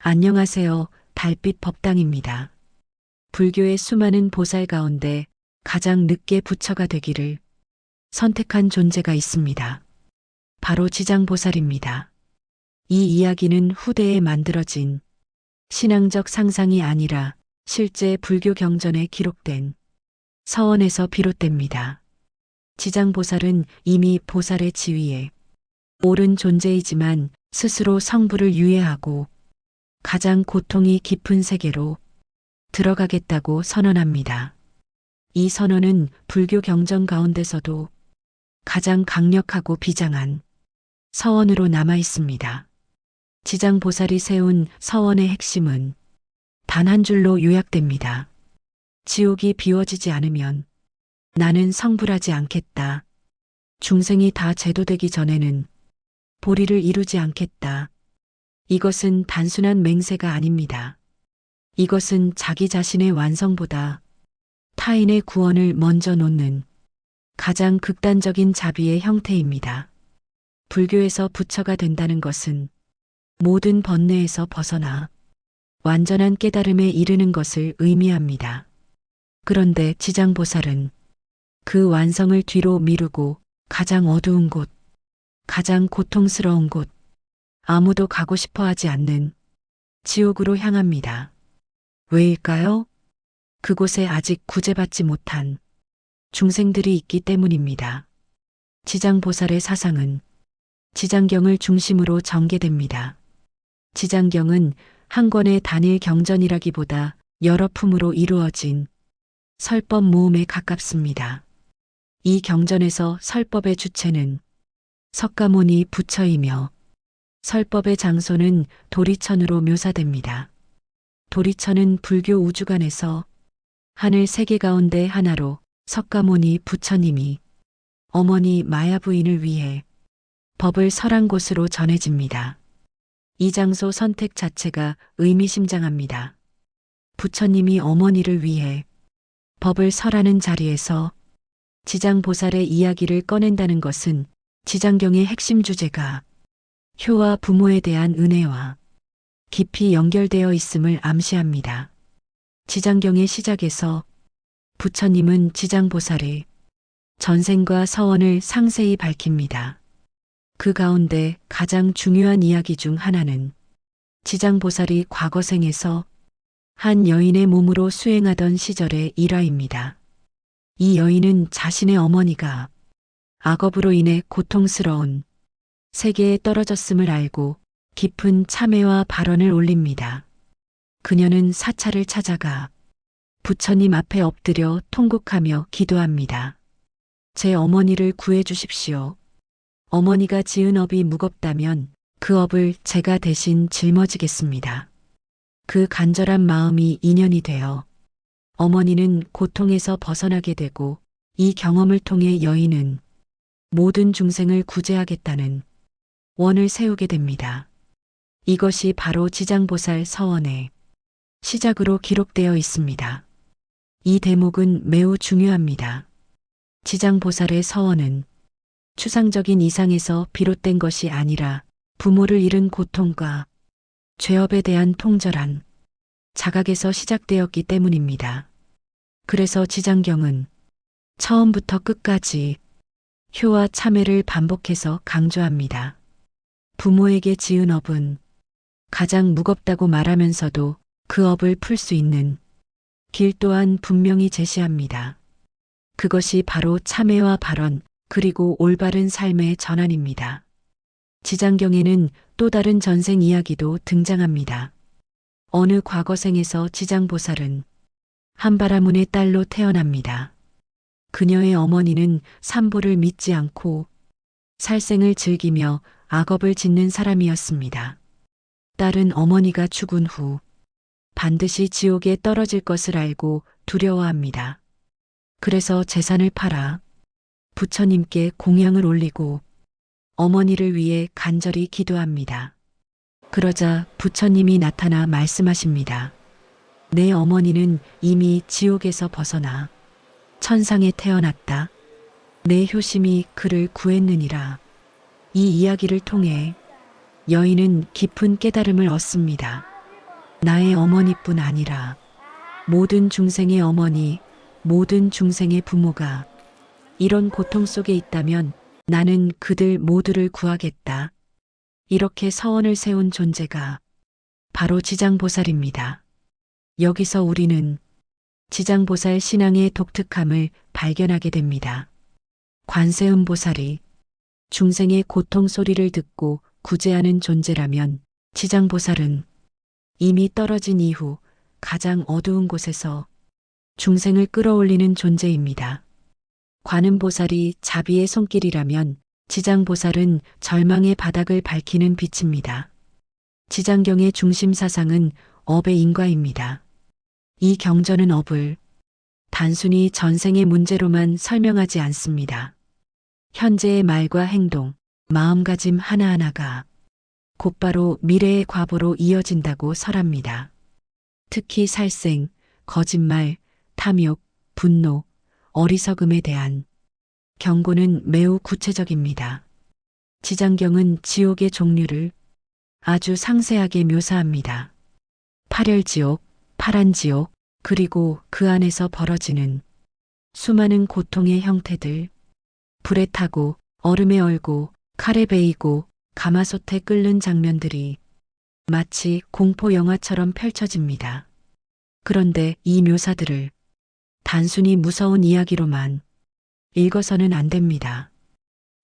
안녕하세요. 달빛 법당입니다. 불교의 수많은 보살 가운데 가장 늦게 부처가 되기를 선택한 존재가 있습니다. 바로 지장보살입니다. 이 이야기는 후대에 만들어진 신앙적 상상이 아니라 실제 불교 경전에 기록된 서원에서 비롯됩니다. 지장보살은 이미 보살의 지위에 오른 존재이지만 스스로 성불을 유예하고 가장 고통이 깊은 세계로 들어가겠다고 선언합니다. 이 선언은 불교 경전 가운데서도 가장 강력하고 비장한 서원으로 남아 있습니다. 지장보살이 세운 서원의 핵심은 단 한 줄로 요약됩니다. 지옥이 비워지지 않으면 나는 성불하지 않겠다. 중생이 다 제도되기 전에는 보리를 이루지 않겠다. 이것은 단순한 맹세가 아닙니다. 이것은 자기 자신의 완성보다 타인의 구원을 먼저 놓는 가장 극단적인 자비의 형태입니다. 불교에서 부처가 된다는 것은 모든 번뇌에서 벗어나 완전한 깨달음에 이르는 것을 의미합니다. 그런데 지장보살은 그 완성을 뒤로 미루고 가장 어두운 곳, 가장 고통스러운 곳, 아무도 가고 싶어 하지 않는 지옥으로 향합니다. 왜일까요? 그곳에 아직 구제받지 못한 중생들이 있기 때문입니다. 지장보살의 사상은 지장경을 중심으로 전개됩니다. 지장경은 한 권의 단일 경전이라기보다 여러 품으로 이루어진 설법 모음에 가깝습니다. 이 경전에서 설법의 주체는 석가모니 부처이며 설법의 장소는 도리천으로 묘사됩니다. 도리천은 불교 우주관에서 하늘 세계 가운데 하나로 석가모니 부처님이 어머니 마야 부인을 위해 법을 설한 곳으로 전해집니다. 이 장소 선택 자체가 의미심장합니다. 부처님이 어머니를 위해 법을 설하는 자리에서 지장보살의 이야기를 꺼낸다는 것은 지장경의 핵심 주제가 효와 부모에 대한 은혜와 깊이 연결되어 있음을 암시합니다. 지장경의 시작에서 부처님은 지장보살의 전생과 서원을 상세히 밝힙니다. 그 가운데 가장 중요한 이야기 중 하나는 지장보살이 과거생에서 한 여인의 몸으로 수행하던 시절의 일화입니다. 이 여인은 자신의 어머니가 악업으로 인해 고통스러운 세계에 떨어졌음을 알고 깊은 참회와 발언을 올립니다. 그녀는 사찰을 찾아가 부처님 앞에 엎드려 통곡하며 기도합니다. 제 어머니를 구해 주십시오. 어머니가 지은 업이 무겁다면 그 업을 제가 대신 짊어지겠습니다. 그 간절한 마음이 인연이 되어 어머니는 고통에서 벗어나게 되고 이 경험을 통해 여인은 모든 중생을 구제하겠다는 원을 세우게 됩니다. 이것이 바로 지장보살 서원의 시작으로 기록되어 있습니다. 이 대목은 매우 중요합니다. 지장보살의 서원은 추상적인 이상에서 비롯된 것이 아니라 부모를 잃은 고통과 죄업에 대한 통절한 자각에서 시작되었기 때문입니다. 그래서 지장경은 처음부터 끝까지 효와 참회를 반복해서 강조합니다. 부모에게 지은 업은 가장 무겁다고 말하면서도 그 업을 풀 수 있는 길 또한 분명히 제시합니다. 그것이 바로 참회와 발언 그리고 올바른 삶의 전환입니다. 지장경에는 또 다른 전생 이야기도 등장합니다. 어느 과거생에서 지장보살은 한바라문의 딸로 태어납니다. 그녀의 어머니는 삼보를 믿지 않고 살생을 즐기며 악업을 짓는 사람이었습니다. 딸은 어머니가 죽은 후 반드시 지옥에 떨어질 것을 알고 두려워합니다. 그래서 재산을 팔아 부처님께 공양을 올리고 어머니를 위해 간절히 기도합니다. 그러자 부처님이 나타나 말씀하십니다. 내 어머니는 이미 지옥에서 벗어나 천상에 태어났다. 내 효심이 그를 구했느니라. 이 이야기를 통해 여인은 깊은 깨달음을 얻습니다. 나의 어머니뿐 아니라 모든 중생의 어머니, 모든 중생의 부모가 이런 고통 속에 있다면 나는 그들 모두를 구하겠다. 이렇게 서원을 세운 존재가 바로 지장보살입니다. 여기서 우리는 지장보살 신앙의 독특함을 발견하게 됩니다. 관세음보살이 중생의 고통 소리를 듣고 구제하는 존재라면 지장보살은 이미 떨어진 이후 가장 어두운 곳에서 중생을 끌어올리는 존재입니다. 관음보살이 자비의 손길이라면 지장보살은 절망의 바닥을 밝히는 빛입니다. 지장경의 중심 사상은 업의 인과입니다. 이 경전은 업을 단순히 전생의 문제로만 설명하지 않습니다. 현재의 말과 행동, 마음가짐 하나하나가 곧바로 미래의 과보로 이어진다고 설합니다. 특히 살생, 거짓말, 탐욕, 분노, 어리석음에 대한 경고는 매우 구체적입니다. 지장경은 지옥의 종류를 아주 상세하게 묘사합니다. 파멸지옥, 파란지옥, 그리고 그 안에서 벌어지는 수많은 고통의 형태들, 불에 타고 얼음에 얼고 칼에 베이고 가마솥에 끓는 장면들이 마치 공포 영화처럼 펼쳐집니다. 그런데 이 묘사들을 단순히 무서운 이야기로만 읽어서는 안 됩니다.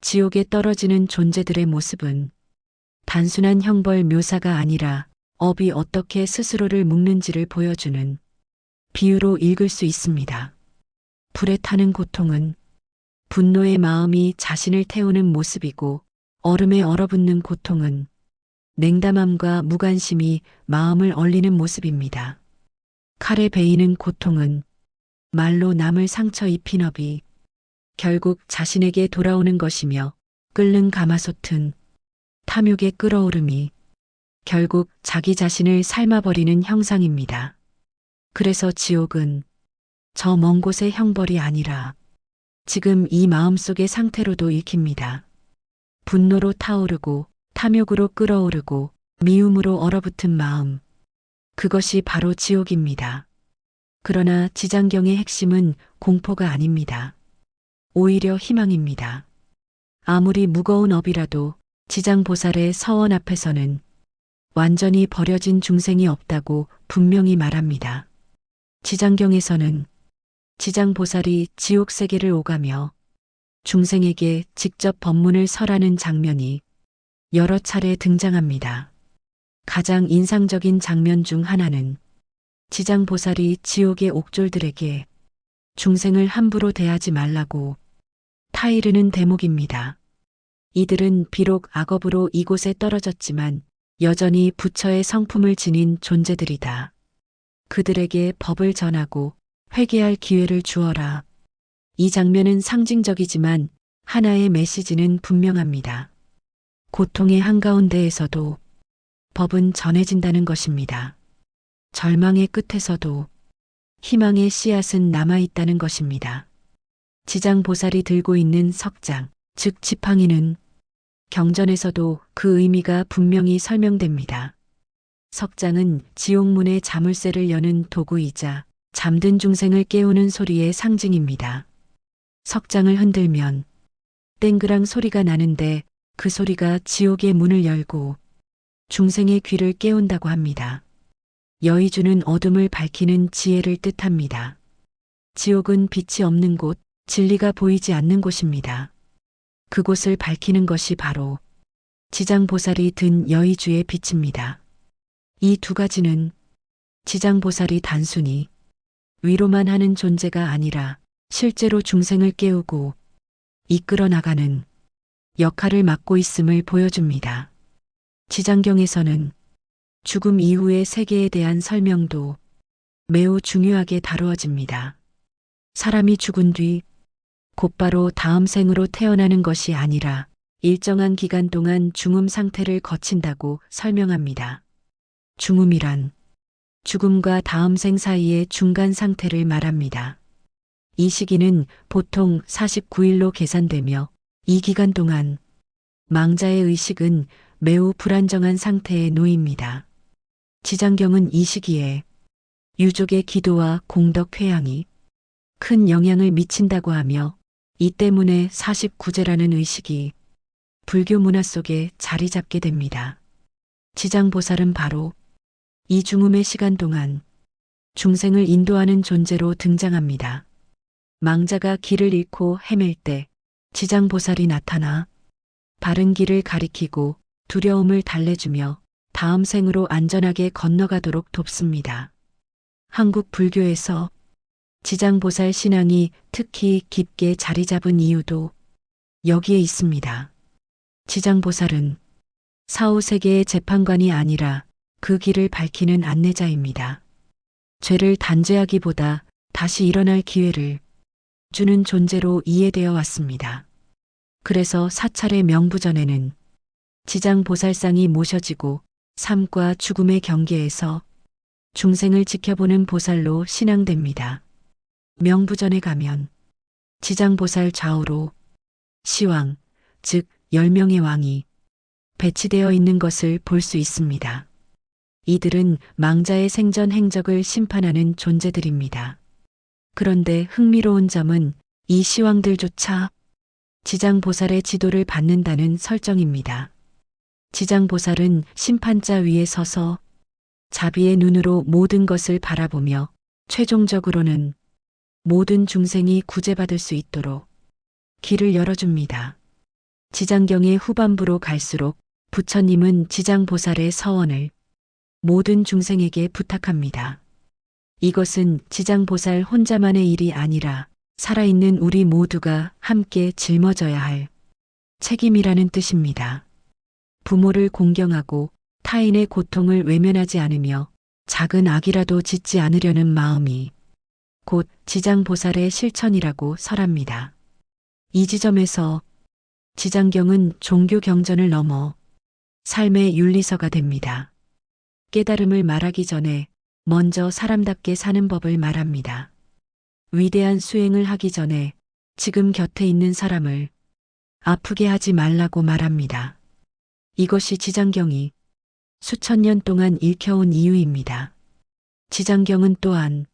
지옥에 떨어지는 존재들의 모습은 단순한 형벌 묘사가 아니라 업이 어떻게 스스로를 묶는지를 보여주는 비유로 읽을 수 있습니다. 불에 타는 고통은 분노의 마음이 자신을 태우는 모습이고, 얼음에 얼어붙는 고통은 냉담함과 무관심이 마음을 얼리는 모습입니다. 칼에 베이는 고통은 말로 남을 상처 입힌 업이 결국 자신에게 돌아오는 것이며, 끓는 가마솥은 탐욕의 끓어오름이 결국 자기 자신을 삶아버리는 형상입니다. 그래서 지옥은 저 먼 곳의 형벌이 아니라 지금 이 마음속의 상태로도 읽힙니다. 분노로 타오르고 탐욕으로 끓어오르고 미움으로 얼어붙은 마음, 그것이 바로 지옥입니다. 그러나 지장경의 핵심은 공포가 아닙니다. 오히려 희망입니다. 아무리 무거운 업이라도 지장보살의 서원 앞에서는 완전히 버려진 중생이 없다고 분명히 말합니다. 지장경에서는 지장보살이 지옥 세계를 오가며 중생에게 직접 법문을 설하는 장면이 여러 차례 등장합니다. 가장 인상적인 장면 중 하나는 지장보살이 지옥의 옥졸들에게 중생을 함부로 대하지 말라고 타이르는 대목입니다. 이들은 비록 악업으로 이곳에 떨어졌지만 여전히 부처의 성품을 지닌 존재들이다. 그들에게 법을 전하고 회개할 기회를 주어라. 이 장면은 상징적이지만 하나의 메시지는 분명합니다. 고통의 한가운데에서도 법은 전해진다는 것입니다. 절망의 끝에서도 희망의 씨앗은 남아있다는 것입니다. 지장보살이 들고 있는 석장, 즉 지팡이는 경전에서도 그 의미가 분명히 설명됩니다. 석장은 지옥문의 자물쇠를 여는 도구이자 잠든 중생을 깨우는 소리의 상징입니다. 석장을 흔들면 땡그랑 소리가 나는데 그 소리가 지옥의 문을 열고 중생의 귀를 깨운다고 합니다. 여의주는 어둠을 밝히는 지혜를 뜻합니다. 지옥은 빛이 없는 곳, 진리가 보이지 않는 곳입니다. 그곳을 밝히는 것이 바로 지장보살이 든 여의주의 빛입니다. 이 두 가지는 지장보살이 단순히 위로만 하는 존재가 아니라 실제로 중생을 깨우고 이끌어 나가는 역할을 맡고 있음을 보여줍니다. 지장경에서는 죽음 이후의 세계에 대한 설명도 매우 중요하게 다루어집니다. 사람이 죽은 뒤 곧바로 다음 생으로 태어나는 것이 아니라 일정한 기간 동안 중음 상태를 거친다고 설명합니다. 중음이란 죽음과 다음 생 사이의 중간 상태를 말합니다. 이 시기는 보통 49일로 계산되며 이 기간 동안 망자의 의식은 매우 불안정한 상태에 놓입니다. 지장경은 이 시기에 유족의 기도와 공덕 회양이 큰 영향을 미친다고 하며 이 때문에 49제라는 의식이 불교 문화 속에 자리 잡게 됩니다. 지장보살은 바로 이 중음의 시간 동안 중생을 인도하는 존재로 등장합니다. 망자가 길을 잃고 헤맬 때 지장보살이 나타나 바른 길을 가리키고 두려움을 달래주며 다음 생으로 안전하게 건너가도록 돕습니다. 한국 불교에서 지장보살 신앙이 특히 깊게 자리 잡은 이유도 여기에 있습니다. 지장보살은 사후세계의 재판관이 아니라 그 길을 밝히는 안내자입니다. 죄를 단죄하기보다 다시 일어날 기회를 주는 존재로 이해되어 왔습니다. 그래서 사찰의 명부전에는 지장보살상이 모셔지고 삶과 죽음의 경계에서 중생을 지켜보는 보살로 신앙됩니다. 명부전에 가면 지장보살 좌우로 시왕, 즉 10명의 왕이 배치되어 있는 것을 볼 수 있습니다. 이들은 망자의 생전 행적을 심판하는 존재들입니다. 그런데 흥미로운 점은 이 시왕들조차 지장보살의 지도를 받는다는 설정입니다. 지장보살은 심판자 위에 서서 자비의 눈으로 모든 것을 바라보며 최종적으로는 모든 중생이 구제받을 수 있도록 길을 열어줍니다. 지장경의 후반부로 갈수록 부처님은 지장보살의 서원을 모든 중생에게 부탁합니다. 이것은 지장보살 혼자만의 일이 아니라 살아있는 우리 모두가 함께 짊어져야 할 책임이라는 뜻입니다. 부모를 공경하고 타인의 고통을 외면하지 않으며 작은 악이라도 짓지 않으려는 마음이 곧 지장보살의 실천이라고 설합니다. 이 지점에서 지장경은 종교 경전을 넘어 삶의 윤리서가 됩니다. 깨달음을 말하기 전에 먼저 사람답게 사는 법을 말합니다. 위대한 수행을 하기 전에 지금 곁에 있는 사람을 아프게 하지 말라고 말합니다. 이것이 지장경이 수천 년 동안 읽혀온 이유입니다. 지장경은 또한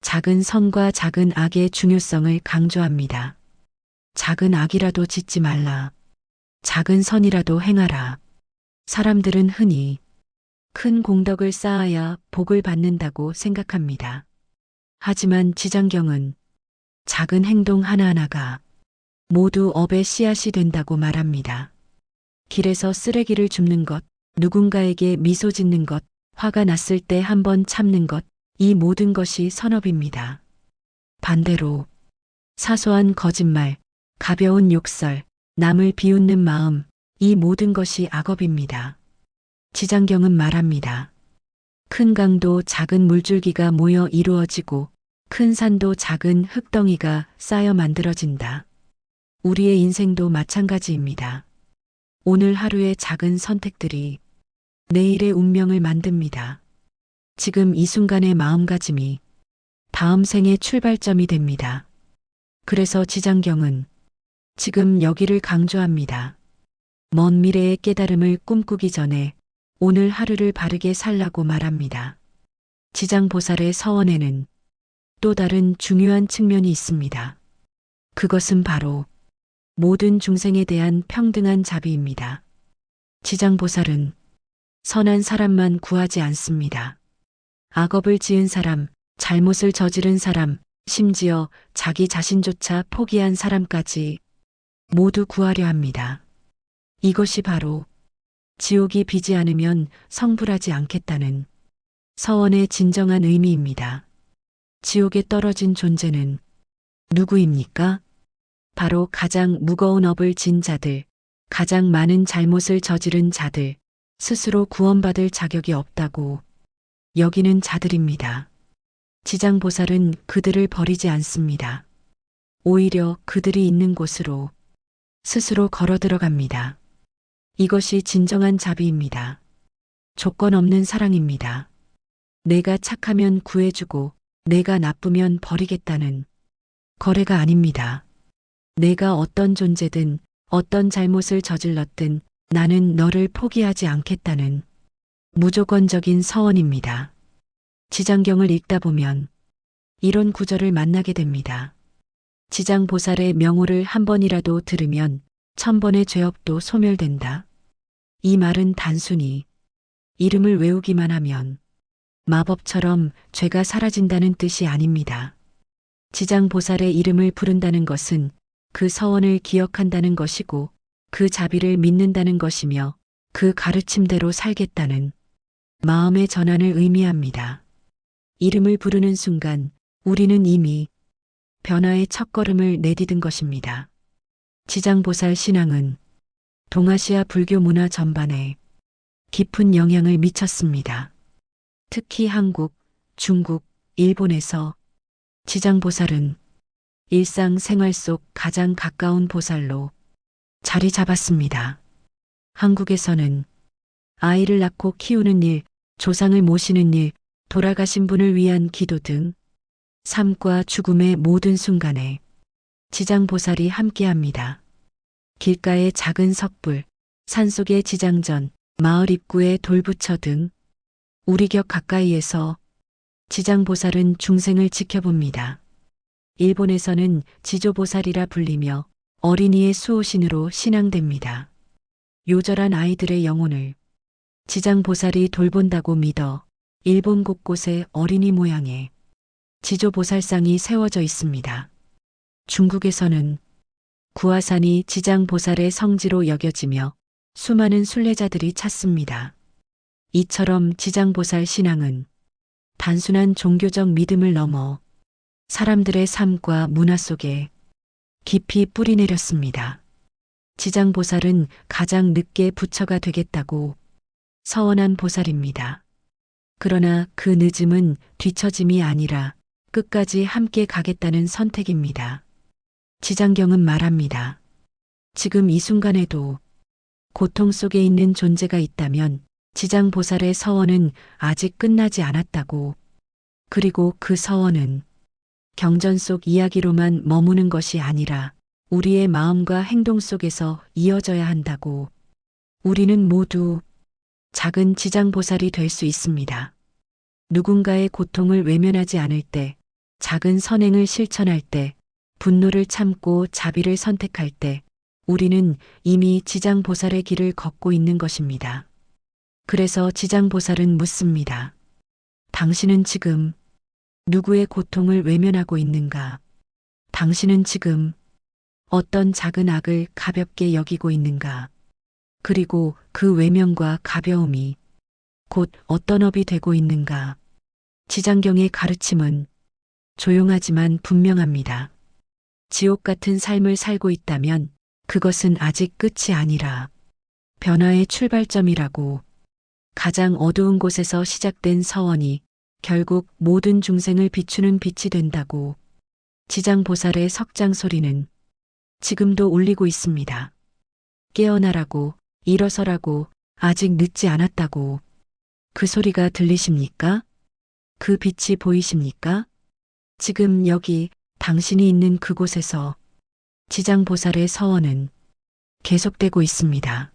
작은 선과 작은 악의 중요성을 강조합니다. 작은 악이라도 짓지 말라. 작은 선이라도 행하라. 사람들은 흔히 큰 공덕을 쌓아야 복을 받는다고 생각합니다. 하지만 지장경은 작은 행동 하나하나가 모두 업의 씨앗이 된다고 말합니다. 길에서 쓰레기를 줍는 것, 누군가에게 미소 짓는 것, 화가 났을 때 한번 참는 것, 이 모든 것이 선업입니다. 반대로 사소한 거짓말, 가벼운 욕설, 남을 비웃는 마음, 이 모든 것이 악업입니다. 지장경은 말합니다. 큰 강도 작은 물줄기가 모여 이루어지고 큰 산도 작은 흙덩이가 쌓여 만들어진다. 우리의 인생도 마찬가지입니다. 오늘 하루의 작은 선택들이 내일의 운명을 만듭니다. 지금 이 순간의 마음가짐이 다음 생의 출발점이 됩니다. 그래서 지장경은 지금 여기를 강조합니다. 먼 미래의 깨달음을 꿈꾸기 전에 오늘 하루를 바르게 살라고 말합니다. 지장보살의 서원에는 또 다른 중요한 측면이 있습니다. 그것은 바로 모든 중생에 대한 평등한 자비입니다. 지장보살은 선한 사람만 구하지 않습니다. 악업을 지은 사람, 잘못을 저지른 사람, 심지어 자기 자신조차 포기한 사람까지 모두 구하려 합니다. 이것이 바로 지옥이 비지 않으면 성불하지 않겠다는 서원의 진정한 의미입니다. 지옥에 떨어진 존재는 누구입니까? 바로 가장 무거운 업을 진 자들, 가장 많은 잘못을 저지른 자들, 스스로 구원받을 자격이 없다고 여기는 자들입니다. 지장보살은 그들을 버리지 않습니다. 오히려 그들이 있는 곳으로 스스로 걸어 들어갑니다. 이것이 진정한 자비입니다. 조건 없는 사랑입니다. 내가 착하면 구해주고 내가 나쁘면 버리겠다는 거래가 아닙니다. 내가 어떤 존재든 어떤 잘못을 저질렀든 나는 너를 포기하지 않겠다는 무조건적인 서원입니다. 지장경을 읽다 보면 이런 구절을 만나게 됩니다. 지장보살의 명호를 한 번이라도 들으면 1000번의 죄업도 소멸된다. 이 말은 단순히 이름을 외우기만 하면 마법처럼 죄가 사라진다는 뜻이 아닙니다. 지장보살의 이름을 부른다는 것은 그 서원을 기억한다는 것이고 그 자비를 믿는다는 것이며 그 가르침대로 살겠다는 마음의 전환을 의미합니다. 이름을 부르는 순간 우리는 이미 변화의 첫걸음을 내디딘 것입니다. 지장보살 신앙은 동아시아 불교 문화 전반에 깊은 영향을 미쳤습니다. 특히 한국, 중국, 일본에서 지장보살은 일상생활 속 가장 가까운 보살로 자리 잡았습니다. 한국에서는 아이를 낳고 키우는 일, 조상을 모시는 일, 돌아가신 분을 위한 기도 등 삶과 죽음의 모든 순간에 지장보살이 함께합니다. 길가의 작은 석불, 산속의 지장전, 마을 입구의 돌부처 등 우리 격 가까이에서 지장보살은 중생을 지켜봅니다. 일본에서는 지조보살이라 불리며 어린이의 수호신으로 신앙됩니다. 요절한 아이들의 영혼을 지장보살이 돌본다고 믿어 일본 곳곳에 어린이 모양의 지조보살상이 세워져 있습니다. 중국에서는 구화산이 지장보살의 성지로 여겨지며 수많은 순례자들이 찾습니다. 이처럼 지장보살 신앙은 단순한 종교적 믿음을 넘어 사람들의 삶과 문화 속에 깊이 뿌리내렸습니다. 지장보살은 가장 늦게 부처가 되겠다고 서원한 보살입니다. 그러나 그 늦음은 뒤처짐이 아니라 끝까지 함께 가겠다는 선택입니다. 지장경은 말합니다. 지금 이 순간에도 고통 속에 있는 존재가 있다면 지장보살의 서원은 아직 끝나지 않았다고, 그리고 그 서원은 경전 속 이야기로만 머무는 것이 아니라 우리의 마음과 행동 속에서 이어져야 한다고, 우리는 모두 작은 지장보살이 될 수 있습니다. 누군가의 고통을 외면하지 않을 때, 작은 선행을 실천할 때, 분노를 참고 자비를 선택할 때, 우리는 이미 지장보살의 길을 걷고 있는 것입니다. 그래서 지장보살은 묻습니다. 당신은 지금 누구의 고통을 외면하고 있는가? 당신은 지금 어떤 작은 악을 가볍게 여기고 있는가? 그리고 그 외면과 가벼움이 곧 어떤 업이 되고 있는가? 지장경의 가르침은 조용하지만 분명합니다. 지옥 같은 삶을 살고 있다면 그것은 아직 끝이 아니라 변화의 출발점이라고, 가장 어두운 곳에서 시작된 서원이 결국 모든 중생을 비추는 빛이 된다고, 지장보살의 석장 소리는 지금도 울리고 있습니다. 깨어나라고, 일어서라고, 아직 늦지 않았다고. 그 소리가 들리십니까? 그 빛이 보이십니까? 지금 여기 당신이 있는 그곳에서 지장보살의 서원은 계속되고 있습니다.